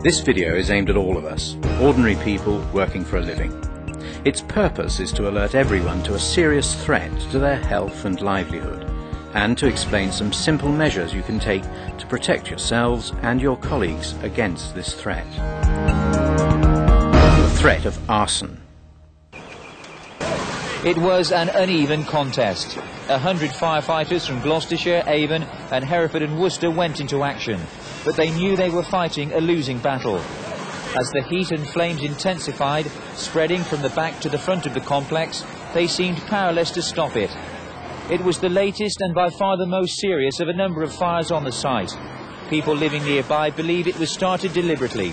This video is aimed at all of us, ordinary people working for a living. Its purpose is to alert everyone to a serious threat to their health and livelihood, and to explain some simple measures you can take to protect yourselves and your colleagues against this threat. The threat of arson. It was an uneven contest. 100 firefighters from Gloucestershire, Avon and Hereford and Worcester went into action, but they knew they were fighting a losing battle. As the heat and flames intensified, spreading from the back to the front of the complex, they seemed powerless to stop it. It was the latest and by far the most serious of a number of fires on the site. People living nearby believe it was started deliberately.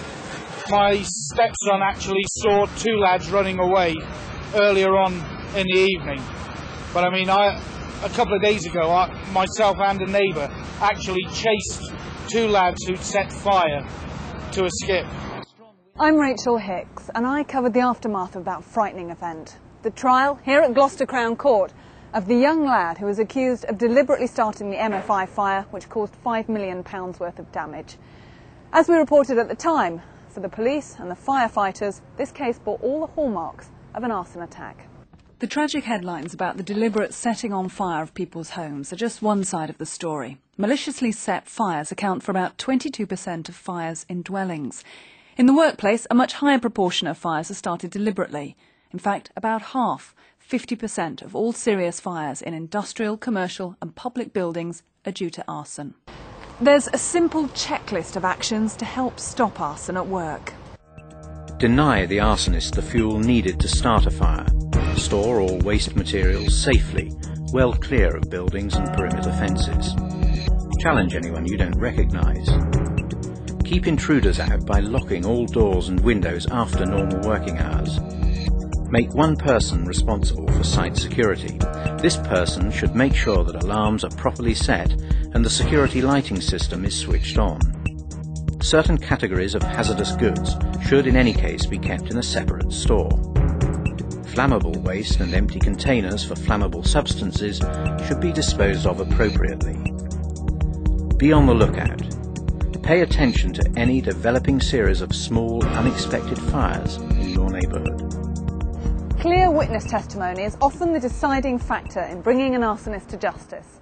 My stepson actually saw two lads running away earlier on in the evening. But I mean, a couple of days ago, myself and a neighbour actually chased two lads who'd set fire to a skip. I'm Rachel Hicks, and I covered the aftermath of that frightening event. The trial here at Gloucester Crown Court of the young lad who was accused of deliberately starting the MFI fire, which caused £5 million worth of damage. As we reported at the time, for the police and the firefighters, this case bore all the hallmarks of an arson attack. The tragic headlines about the deliberate setting on fire of people's homes are just one side of the story. Maliciously set fires account for about 22% of fires in dwellings. In the workplace, a much higher proportion of fires are started deliberately. In fact, about half, 50% of all serious fires in industrial, commercial and public buildings are due to arson. There's a simple checklist of actions to help stop arson at work. Deny the arsonist the fuel needed to start a fire. Store all waste materials safely, well clear of buildings and perimeter fences. Challenge anyone you don't recognise. Keep intruders out by locking all doors and windows after normal working hours. Make one person responsible for site security. This person should make sure that alarms are properly set and the security lighting system is switched on. Certain categories of hazardous goods should in any case be kept in a separate store. Flammable waste and empty containers for flammable substances should be disposed of appropriately. Be on the lookout. Pay attention to any developing series of small, unexpected fires in your neighbourhood. Clear witness testimony is often the deciding factor in bringing an arsonist to justice.